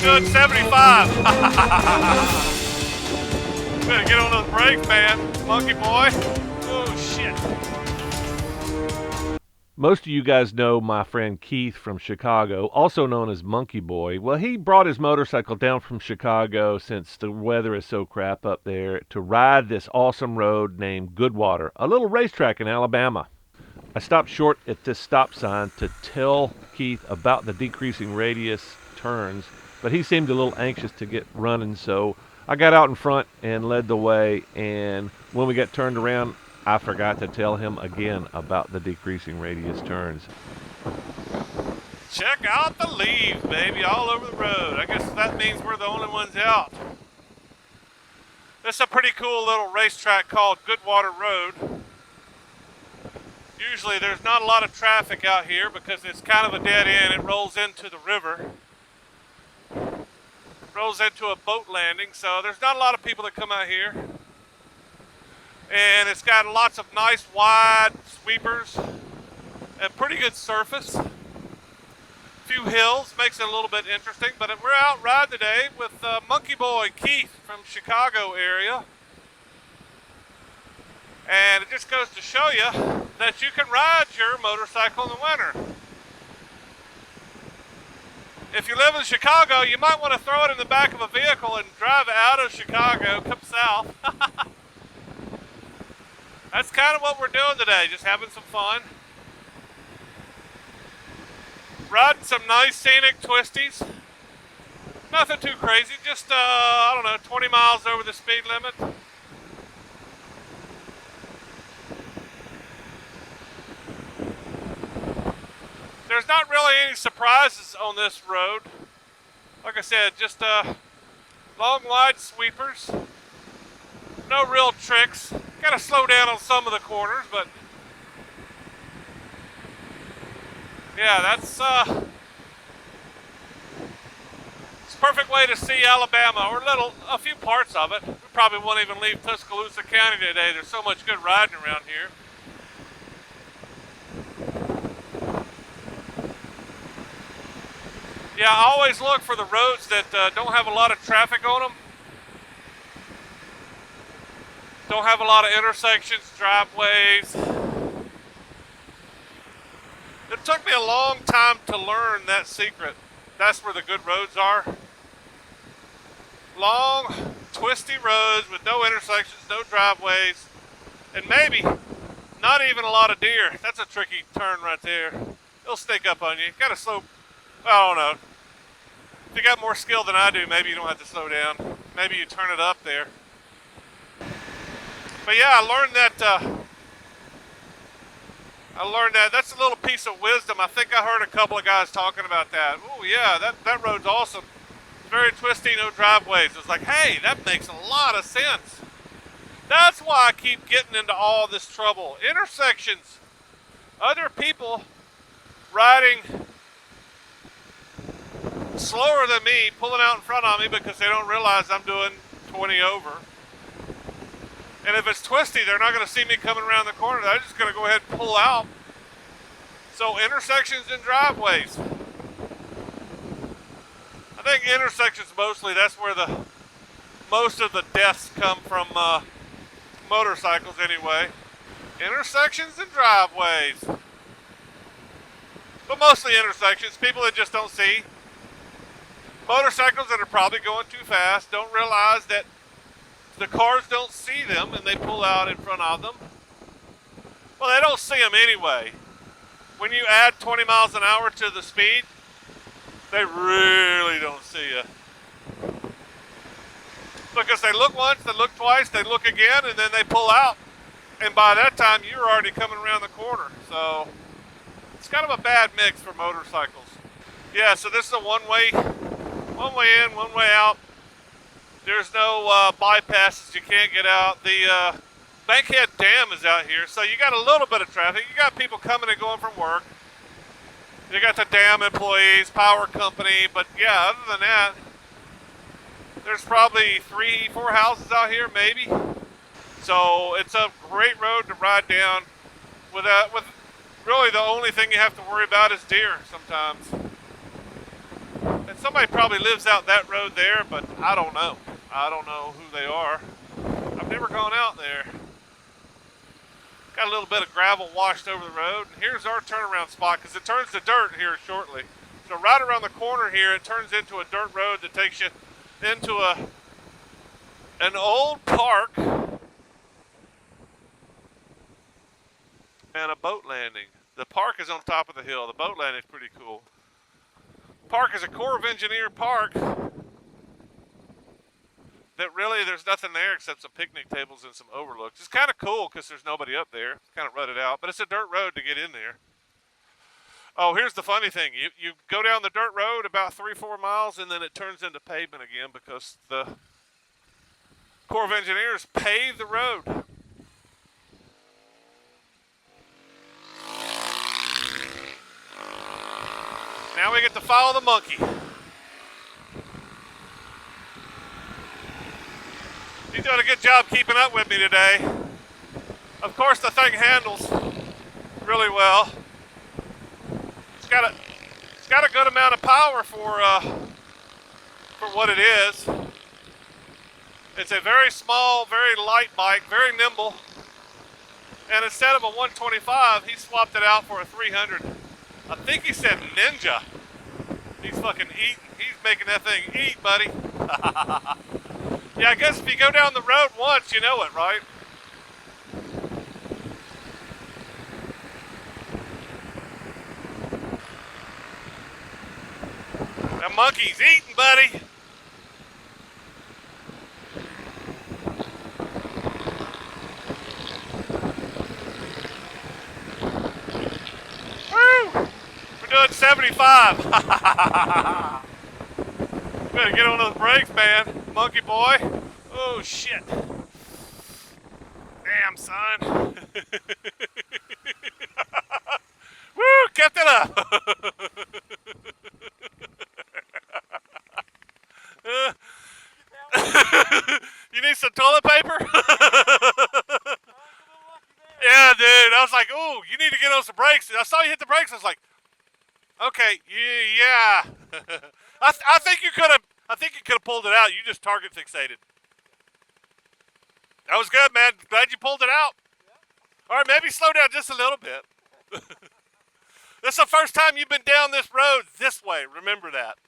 good 75. Better get on those brakes, man. Monkey boy. Oh, shit. Most of you guys know my friend Keith from Chicago, also known as Monkey Boy. Well, he brought his motorcycle down from Chicago, since the weather is so crap up there, to ride this awesome road named Goodwater, a little racetrack in Alabama. I stopped short at this stop sign to tell Keith about the decreasing radius turns, but he seemed a little anxious to get running, so I got out in front and led the way, and when we got turned around, I forgot to tell him again about the decreasing radius turns. Check out the leaves, baby, all over the road. I guess that means we're the only ones out. This is a pretty cool little racetrack called Goodwater Road. Usually there's not a lot of traffic out here because it's kind of a dead end. It rolls into the river. Rolls into a boat landing, so there's not a lot of people that come out here. And it's got lots of nice wide sweepers and pretty good surface. A few hills, makes it a little bit interesting, but we're out riding today with Monkey Boy Keith from Chicago area. And it just goes to show you that you can ride your motorcycle in the winter. If you live in Chicago, you might want to throw it in the back of a vehicle and drive out of Chicago, come south. That's kind of what we're doing today, just having some fun. Riding some nice scenic twisties. Nothing too crazy, just, 20 miles over the speed limit. There's not really any surprises on this road. Like I said, just long, wide sweepers. No real tricks. Gotta slow down on some of the corners, but yeah, that's it's a perfect way to see Alabama, or a few parts of it. We probably won't even leave Tuscaloosa County today. There's so much good riding around here. Yeah, I always look for the roads that don't have a lot of traffic on them. Don't have a lot of intersections, driveways. It took me a long time to learn that secret. That's where the good roads are. Long, twisty roads with no intersections, no driveways, and maybe not even a lot of deer. That's a tricky turn right there. It'll sneak up on you. Gotta slow, I don't know. If you got more skill than I do, maybe you don't have to slow down. Maybe you turn it up there. But yeah, I learned that. That's a little piece of wisdom. I think I heard a couple of guys talking about that. Oh yeah, that road's awesome. It's very twisty, no driveways. It's like, hey, that makes a lot of sense. That's why I keep getting into all this trouble. Intersections. Other people riding slower than me, pulling out in front of me because they don't realize I'm doing 20 over. And if it's twisty, they're not going to see me coming around the corner. They're just going to go ahead and pull out. So intersections and driveways. I think intersections mostly, that's where most of the deaths come from motorcycles anyway. Intersections and driveways. But mostly intersections, people that just don't see. Motorcycles that are probably going too fast don't realize that the cars don't see them and they pull out in front of them. Well, they don't see them anyway. When you add 20 miles an hour to the speed, they really don't see you. Because they look once, they look twice, they look again, and then they pull out. And by that time, you're already coming around the corner. So it's kind of a bad mix for motorcycles. Yeah, so this is a one way in, one way out. There's no bypasses, you can't get out. The Bankhead Dam is out here, so you got a little bit of traffic. You got people coming and going from work. You got the dam employees, power company, but yeah, other than that, there's probably 3-4 houses out here, maybe. So it's a great road to ride down. With really the only thing you have to worry about is deer sometimes. And somebody probably lives out that road there, but I don't know. I don't know who they are. I've never gone out there. Got a little bit of gravel washed over the road. And here's our turnaround spot because it turns to dirt here shortly. So right around the corner here, it turns into a dirt road that takes you into an old park and a boat landing. The park is on top of the hill. The boat landing is pretty cool. Park is a Corps of Engineer park that really there's nothing there except some picnic tables and some overlooks. It's kind of cool because there's nobody up there. It's kind of rutted out, but it's a dirt road to get in there. Oh, here's the funny thing. You go down the dirt road about 3-4 miles and then it turns into pavement again because the Corps of Engineers paved the road. Now we get to follow the monkey. He's doing a good job keeping up with me today. Of course, the thing handles really well. It's got a good amount of power for what it is. It's a very small, very light bike, very nimble. And instead of a 125, he swapped it out for a 300. I think he said Ninja. He's fucking eating. He's making that thing eat, buddy. Yeah, I guess if you go down the road once, you know it, right? That monkey's eating, buddy. Woo! We're doing 75. Better get on those brakes, man. Monkey boy. Oh, shit. Damn, son. Woo, kept it up. You need some toilet paper? Yeah, dude. I was like, ooh, you need to get on some brakes. I saw you hit the brakes. I was like, okay, yeah. I think you could have. I think you could have pulled it out. You just target fixated. That was good, man. Glad you pulled it out. All right, maybe slow down just a little bit. This is the first time you've been down this road this way. Remember that.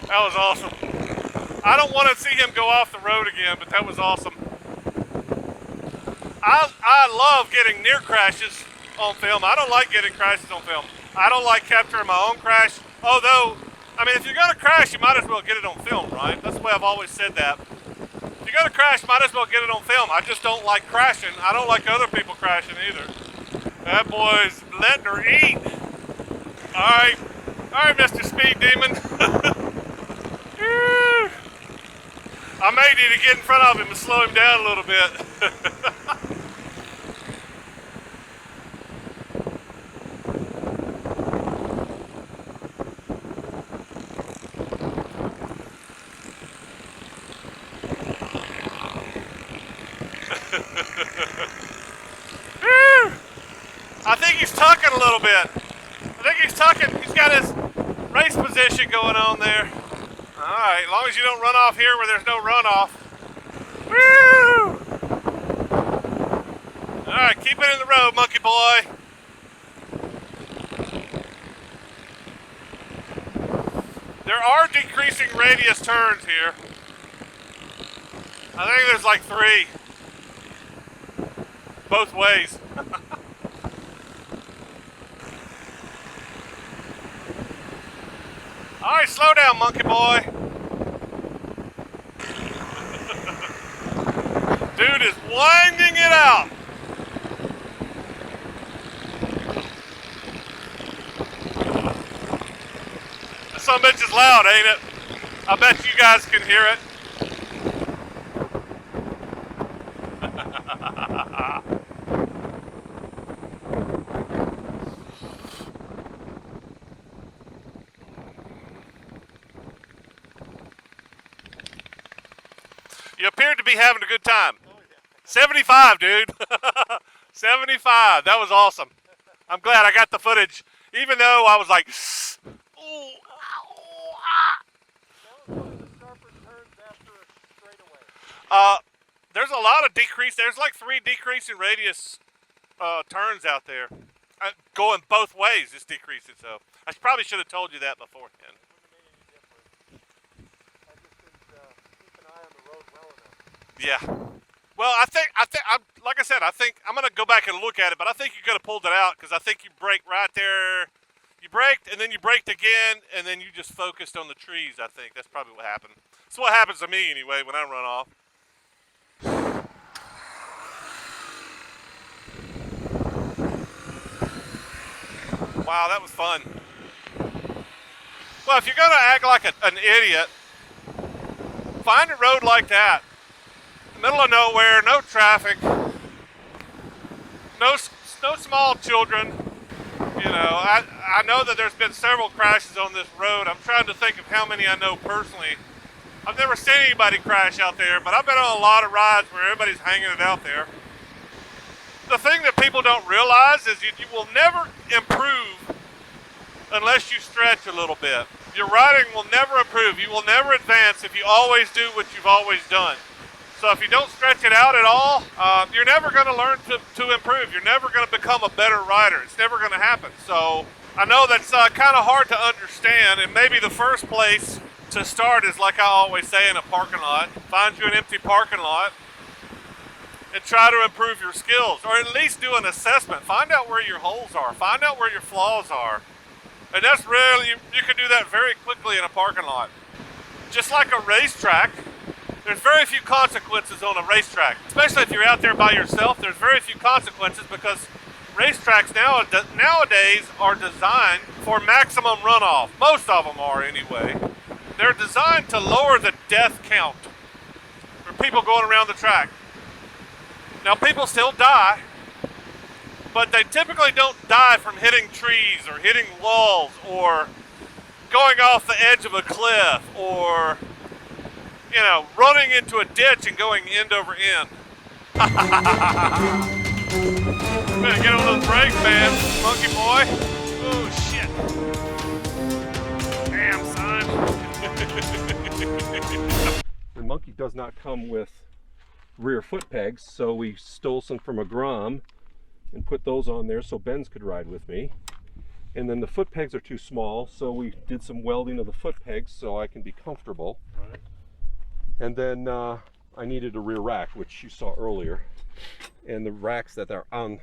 That was awesome. I don't want to see him go off the road again, but that was awesome. I love getting near crashes on film. I don't like getting crashes on film. I don't like capturing my own crash. Although, I mean, if you're going to crash, you might as well get it on film, right? That's the way I've always said that. If you're going to crash, you might as well get it on film. I just don't like crashing. I don't like other people crashing either. That boy's letting her eat. All right, Mr. Speed Demon. I may need to get in front of him and slow him down a little bit. I think he's tucking a little bit. I think he's tucking. He's got his race position going on there. All right, as long as you don't run off here where there's no runoff. Woo! All right, keep it in the road, monkey boy. There are decreasing radius turns here. I think there's like 3. Both ways. All right, slow down, monkey boy. Dude is winding it out. That son of a bitch is loud, ain't it? I bet you guys can hear it. You appeared to be having a good time. 75, dude. 75. That was awesome. I'm glad I got the footage, even though I was like, ooh, there's a lot of decrease. There's like 3 decreasing radius turns out there. Going both ways, it's decreasing. So I probably should have told you that beforehand. Yeah. Well, I think, like I said, I think I'm gonna go back and look at it, but I think you could have pulled it out because I think you braked right there. You braked, and then you braked again, and then you just focused on the trees. I think that's probably what happened. That's what happens to me anyway when I run off. Wow, that was fun. Well, if you're gonna act like an idiot, find a road like that. Middle of nowhere, no traffic, no small children. You know, I know that there's been several crashes on this road. I'm trying to think of how many I know personally. I've never seen anybody crash out there, but I've been on a lot of rides where everybody's hanging it out there. The thing that people don't realize is you will never improve unless you stretch a little bit. Your riding will never improve. You will never advance if you always do what you've always done. So if you don't stretch it out at all, you're never going to learn to improve. You're never going to become a better rider. It's never going to happen. So I know that's kind of hard to understand, and maybe the first place to start is, like I always say, in a parking lot. Find you an empty parking lot and try to improve your skills, or at least do an assessment. Find out where your holes are. Find out where your flaws are. And that's really, you can do that very quickly in a parking lot. Just like a racetrack, there's very few consequences on a racetrack. Especially if you're out there by yourself, there's very few consequences because racetracks nowadays are designed for maximum runoff. Most of them are anyway. They're designed to lower the death count for people going around the track. Now people still die, but they typically don't die from hitting trees or hitting walls or going off the edge of a cliff or, you know, running into a ditch and going end over end. Better get on those brakes, man, monkey boy. Oh shit. Damn, son. The monkey does not come with rear foot pegs, so we stole some from a Grom and put those on there so Benz could ride with me. And then the foot pegs are too small, so we did some welding of the foot pegs so I can be comfortable. Right. And then I needed a rear rack, which you saw earlier. And the racks that are on